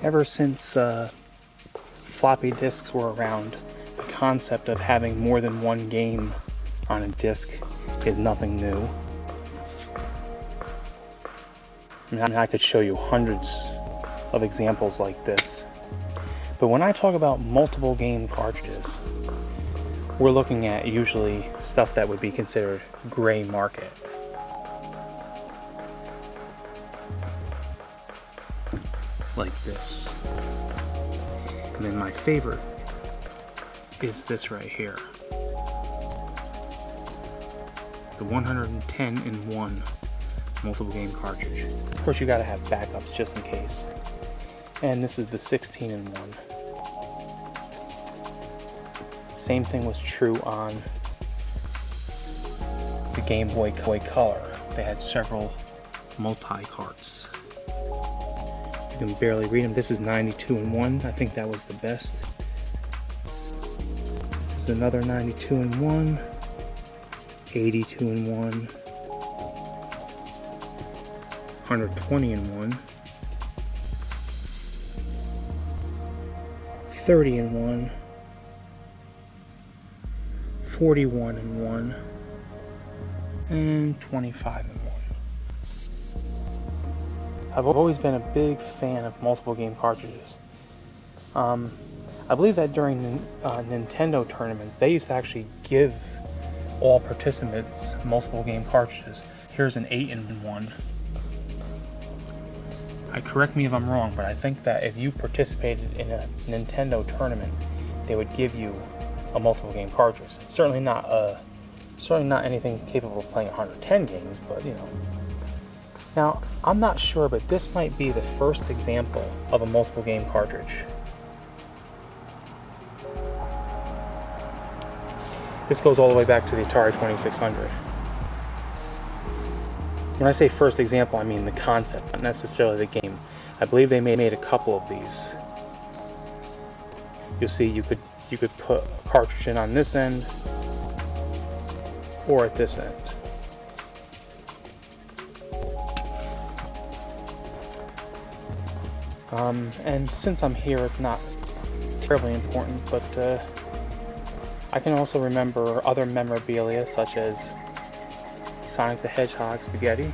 Ever since floppy disks were around, the concept of having more than one game on a disk is nothing new. I could show you hundreds of examples like this. But when I talk about multiple game cartridges, we're looking at usually stuff that would be considered gray market. Like this. And then my favorite is this right here. The 110-in-1 multiple game cartridge. Of course, you gotta have backups just in case. And this is the 16-in-1. Same thing was true on the Game Boy Color. They had several multi-carts. You can barely read them. This is 92-in-1. I think that was the best. This is another 92-in-1, 82-in-1, 120-in-1, 30-in-1, 41-in-1, and 25-in-1. I've always been a big fan of multiple game cartridges. I believe that during Nintendo tournaments, they used to actually give all participants multiple game cartridges. Here's an 8-in-1. Correct me if I'm wrong, but I think that if you participated in a Nintendo tournament, they would give you a multiple game cartridge. Certainly not anything capable of playing 110 games, but you know. Now, I'm not sure, but this might be the first example of a multiple game cartridge. This goes all the way back to the Atari 2600. When I say first example, I mean the concept, not necessarily the game. I believe they made a couple of these. You'll see you could put a cartridge in on this end or at this end. And since I'm here, it's not terribly important, but I can also remember other memorabilia such as Sonic the Hedgehog spaghetti,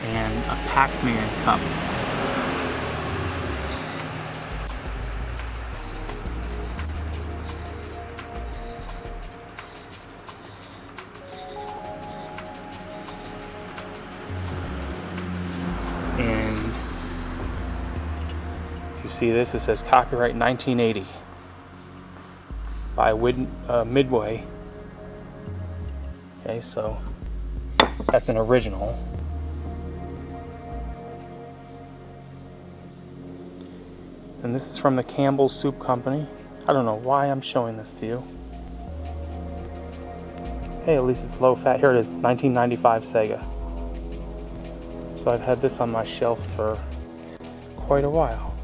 and a Pac-Man cup. And if you see this, it says copyright 1980 by Midway. Okay, so that's an original. And this is from the Campbell's Soup Company. I don't know why I'm showing this to you. Hey, at least it's low fat. Here it is, 1995 Sega. So I've had this on my shelf for quite a while.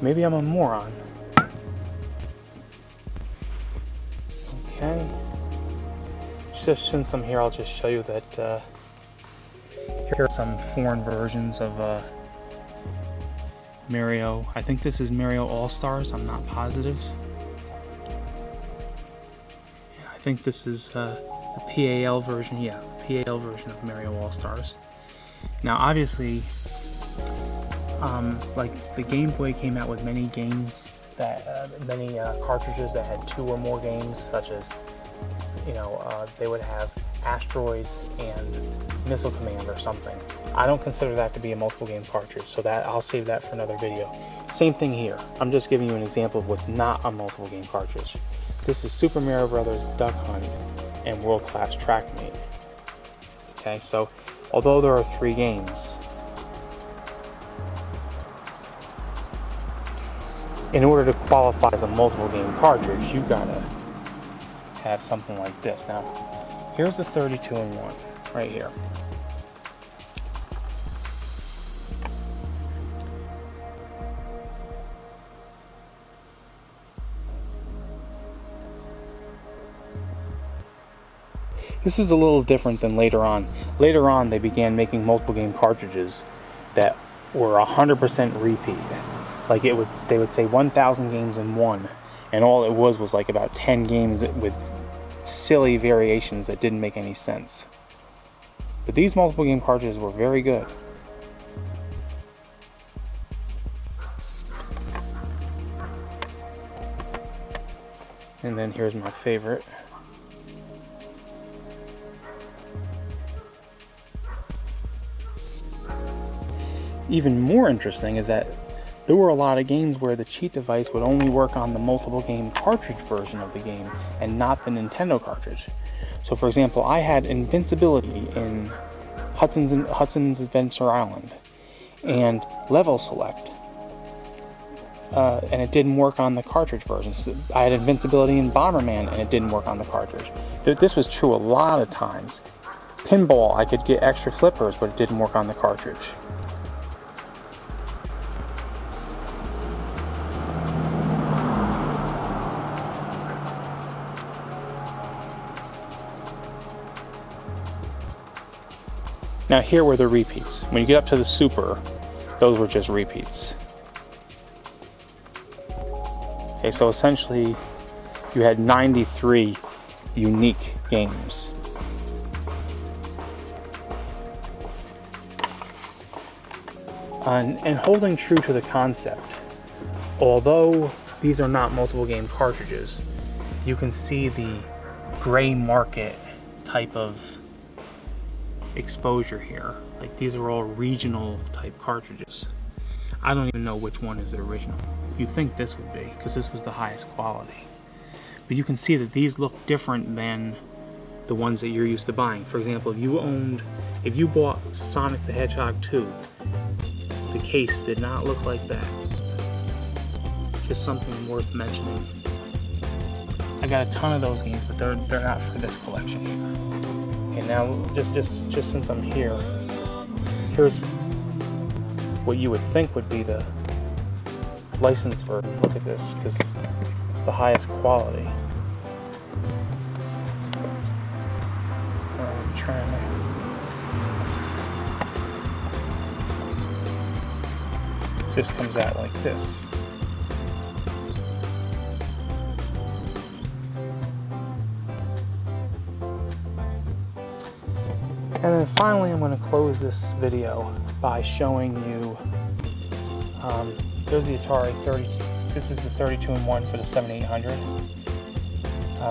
Maybe I'm a moron. Okay. Just since I'm here, I'll just show you that here are some foreign versions of Mario. I think this is Mario All-Stars. I'm not positive. I think this is the PAL version. Yeah, the PAL version of Mario All-Stars. Now, obviously, like the Game Boy came out with many games that many cartridges that had 2 or more games, such as, you know, they would have Asteroids and Missile Command or something. I don't consider that to be a multiple game cartridge, so that I'll save that for another video. Same thing here. I'm just giving you an example of what's not a multiple game cartridge. This is Super Mario Brothers Duck Hunt and World Class Trackmate. Okay, so although there are 3 games, in order to qualify as a multiple game cartridge, you gotta have something like this. Now, here's the 32-in-1 right here. This is a little different than later on. Later on, they began making multiple game cartridges that were 100% repeat. Like they would say 1,000 games in one, and all it was like about 10 games with silly variations that didn't make any sense. But these multiple game cartridges were very good. And then here's my favorite. Even more interesting is that there were a lot of games where the cheat device would only work on the multiple game cartridge version of the game and not the Nintendo cartridge. So for example, I had invincibility in Hudson's Adventure Island and level select, and it didn't work on the cartridge version. So I had invincibility in Bomberman and it didn't work on the cartridge. This was true a lot of times. Pinball, I could get extra flippers, but it didn't work on the cartridge. Now here were the repeats. When you get up to the Super, those were just repeats. Okay, so essentially you had 93 unique games. And holding true to the concept, although these are not multiple game cartridges, you can see the gray market type of exposure here. Like these are all regional type cartridges. I don't even know which one is the original. You'd think this would be, because this was the highest quality. But you can see that these look different than the ones that you're used to buying. For example, if you bought Sonic the Hedgehog 2, the case did not look like that. Just something worth mentioning. I got a ton of those games, but they're not for this collection here. Okay, now just since I'm here, here's what you would think would be the license version. Look at this, because it's the highest quality. I'm trying to... This comes out like this. And then finally, I'm going to close this video by showing you, there's the Atari 30, this is the 32-in-1 for the 7800.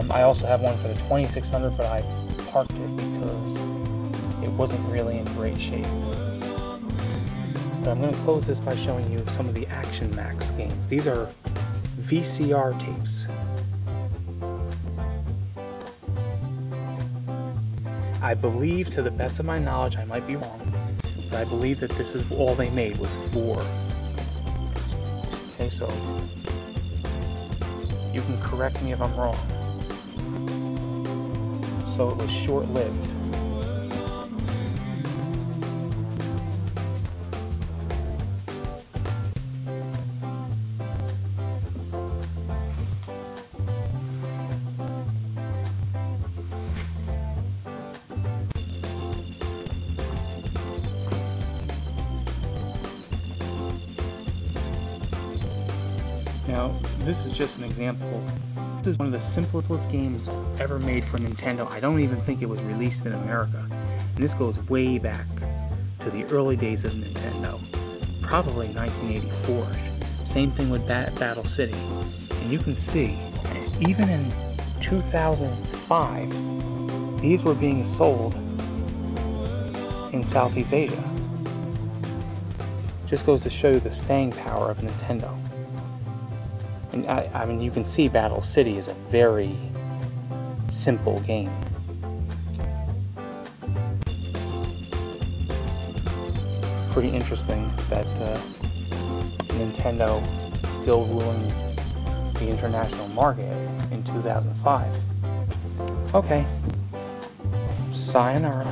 I also have one for the 2600, but I've parked it because it wasn't really in great shape. But I'm going to close this by showing you some of the Action Max games. These are VCR tapes. I believe, to the best of my knowledge, I might be wrong, but I believe that this is all they made was 4. Okay, so you can correct me if I'm wrong. So it was short-lived. Now, this is just an example. This is one of the simplest games ever made for Nintendo. I don't even think it was released in America. And this goes way back to the early days of Nintendo. Probably 1984. Same thing with Battle City. And you can see, even in 2005, these were being sold in Southeast Asia. Just goes to show you the staying power of Nintendo. And I mean, you can see Battle City is a very simple game. Pretty interesting that Nintendo is still ruling the international market in 2005. Okay, sayonara.